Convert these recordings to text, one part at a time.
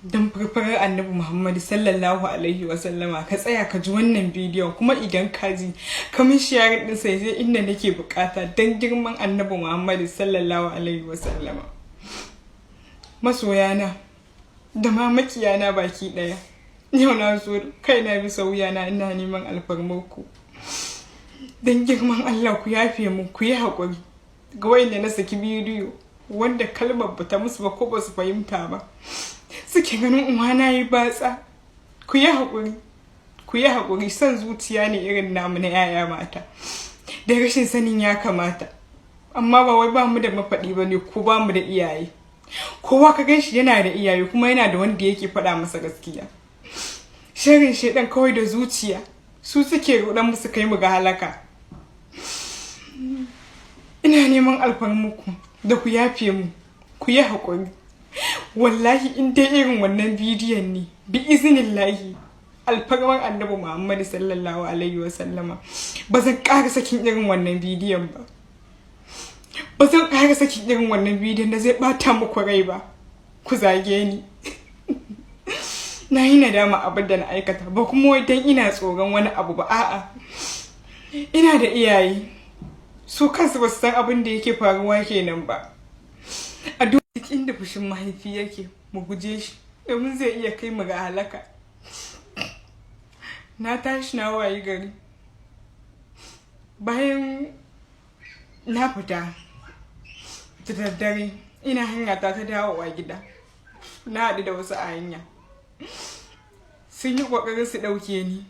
Dan farfarar annabi Muhammad sallallahu alaihi wasallama ka tsaya ka ji wannan bidiyon, kuma idan ka ji kamin sharing din sai inda nake bukata dan girman annabi Muhammad sallallahu alaihi wasallama. Masoyana da ma makiyana baki daya, yau na zo kaina bisa wuyana ina neman alfarmarku. Dan girman Allah ku yafe mu, ku yi hakuri ga wayanda na saki bidiyo wanda kalmar bata musu ba ko ba su fahimta ba, suke ganin uwana yi batsa. Ku yi haƙuri, son zuciya ne irin namu na yaya mata da rashin sanin ya kamata, amma ba wai ba mu da mafaɗi ba ne ko ba mu da iyaye. Kowa ka ganshi yana da iyaye kuma yana da wanda yake faɗa masa gaskiya. Sharrin shedan kawai da zuciya su suke rudan musu kai mu ga halaka. Ina neman alfarmuku da ku yafe mu, ku yi haƙuri. Wallahi in dai irin wannan bidiyon ne, bi iznillahi alfarman annabi Muhammad sallallahu alaihi wasallama, ba zan ƙara sakin irin wannan bidiyon ba. Ba zan ƙara sakin irin wannan bidiyon da zai ɓata muku rai ba, ku zage ni. Na yi nadama abin da na aikata, ba kuma wai dan ina tsoron wani abu ba, a'a. Ina da iyaye, su kansu ba su san abin da yake faruwa kenan ba. A duk inda fushin mahaifi yake, mu guje shi domin zai iya kai mu ga halaka. Na tashi na wayi gari bayan na fita da daddare, ina hanya ta dawowa gida, na haɗu da wasu a hanya. Sun yi ƙoƙarin su ɗauke ni,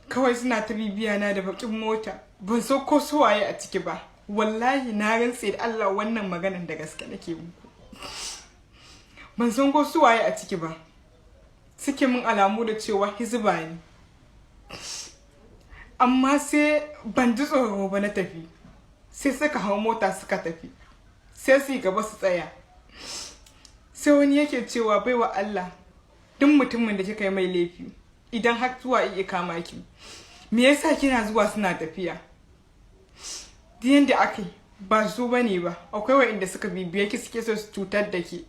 kawai suna ta bibiya na da baƙin mota, ban so ko su waye a ciki ba. Wallahi na rantse da Allah wannan maganan da gaske nake muku. Ban san ko su waye a ciki ba. Suke min alamu da cewa hizba ne. Amma sai ban ji tsoro ba na tafi. Sai suka hau mota suka tafi. Sai su gaba su tsaya. Sai wani yake cewa baiwa Allah, duk mutumin da kika yi mai laifi, idan har zuwa iya kama ki, me yasa kina zuwa suna tafiya? Diyan da aka yi ba su bane ba, akwai wa'inda suka bibiye ki suke so su cutar da ki.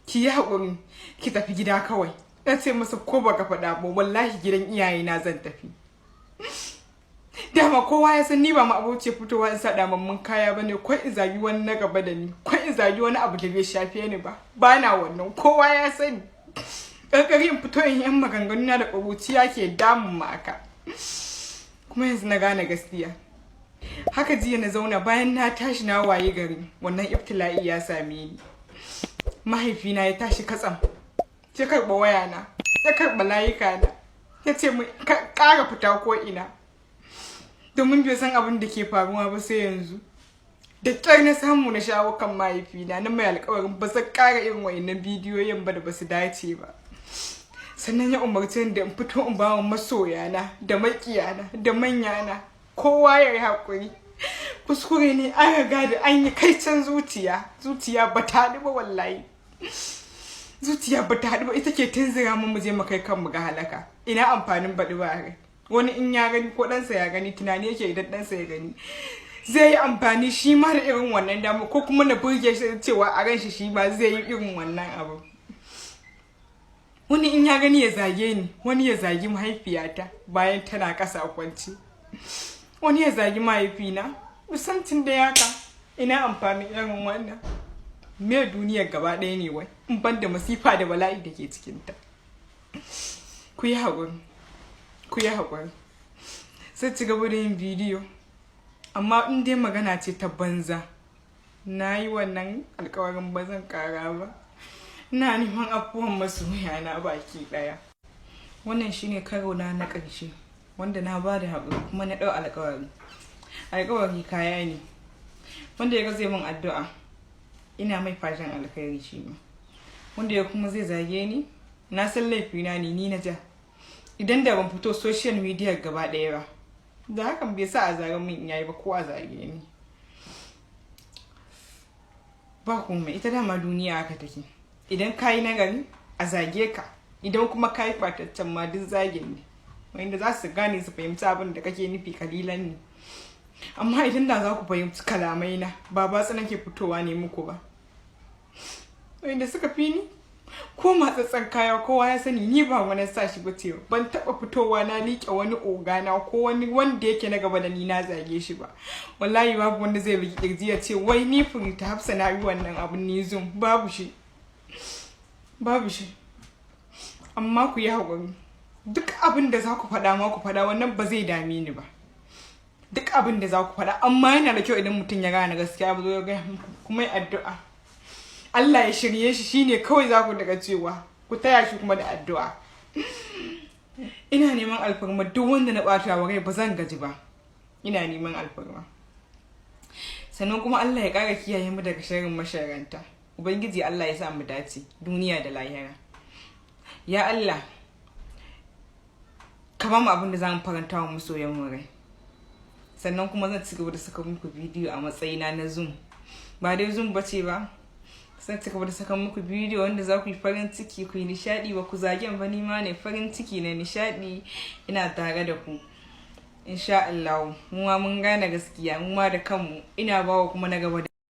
Ki yi haƙuri ki tafi gida kawai. Na ce masa ko baka faɗa ba, wallahi gidan iyayena zan tafi. Dama kowa ya san ni ba ma abuce fitowa in sa damammun kaya bane, ko in zagi wani na gaba da ni, ko in zagi wani abu da bai shafe ni ba. Bana wannan, kowa ya sani. Ƙarƙari in fito in yan maganganuna da ƙuruciya ke damun maka. Kuma yanzu na gane gaskiya. Haka jiya na zauna bayan na tashi na waye gari, wannan ibtila'i ya same ni. Mahaifina ya tashi katsam, ya karɓa wayana, ya karɓa layuka na, ya ce mu ƙara fita ko ina, domin bai san abin da ke faruwa ba sai yanzu. Da ƙyar na samu na shawo kan mahaifina, na mai alƙawarin ba zan ƙara irin wa'innan bidiyoyin ba da ba su dace ba. Sannan ya umarci ni da in fito in bawa masoyana da maƙiyana da manyana kowa ya yi haƙuri. Kuskure ne an riga da an yi kaicen zuciya ba ta haɗu ba wallahi. Zuciya ba ta haɗu ba, ita ke tunzura mu je mu kai kanmu ga halaka. Ina amfanin baɗi ba rai. Wani in ya gani ko ɗansa ya gani, tunani yake idan ɗansa ya gani zai yi amfani shi ma da irin wannan dama, ko kuma na burge shi cewa a ran shi ma zai yi irin wannan abu. Wani in ya gani ya zage ni, wani ya zagi mahaifiyata bayan tana ƙasa kwanci, wani ya zagi mahaifina. Musamman da yaka, ina amfani irin wannan. Me duniyar gaba ɗaya ne wai, in ban da masifa da bala'i da ke cikinta. Ku yi haƙuri. Sai ci gaba da yin bidiyo, amma in dai magana ce ta banza, na yi wannan alƙawarin ba zan ƙara ba. Ina neman afuwan masoya na baki ɗaya. Wannan shine karo na ƙarshe wanda na ba da haƙuri kuma na ɗau alƙawari. Alƙawari kaya ne. Wanda ya ga zai min addu'a, ina mai fatan alkhairi shi ma. Wanda ya kuma zai zage ni, na san laifina ne, ni na ja. Idan da ban fito social media gaba ɗaya ba, da hakan bai sa a zage min yayi ba ko a zage ni. Ba komai, ita dama duniya haka take. Idan kayi nagari a zage ka, idan kuma kayi fataccen ma duk zagin ne. Wanda za su gane su fahimci abin da kake nufi kalilan ne. Amma idan da za ku fahimci kalamai na, ba batsa nake fitowa ne muku ba. Wanda suka fi ni ko matsatsan kaya kowa ya sani ni ba wani sa shi bace ban taba fitowa na liƙe wani ogana ko wani wanda yake na gaba da ni na zage shi ba. Wallahi babu wanda zai bigi kirji ya ce wai ni Furita Hafsa na yi wannan abun ni zoom, babu shi amma ku yi haƙuri. Duk abin da za ku faɗa ma ku faɗa, wannan ba zai dame ni ba. Duk abin da za ku faɗa, amma yana da kyau idan mutum ya gane gaskiya ba zo ya gaya muku kuma yi addu'a Allah ya shirye shi, shine kawai za ku daga cewa ku taya shi kuma da addu'a. Ina neman alfarma duk wanda na ɓata wa rai ba zan gaji ba, ina neman alfarma. Sannan kuma Allah ya ƙara kiyaye mu daga sharrin masharanta. Ubangiji Allah ya sa mu dace duniya da lahira. Ya Allah ka ba mu abin da za mu faranta wa masoyan mu rai. Sannan kuma zan ci gaba da saka muku bidiyo a matsayina na zoom, ba dai zoom bace ba. Zan ci gaba da saka muku bidiyo wanda za ku yi farin ciki, ku yi nishadi, ba ku zagen ba, ni ma ne farin ciki na nishadi ina tare da ku. Insha Allah mu ma mun gane gaskiya, mu ma da kanmu ina bawa kuma na gaba da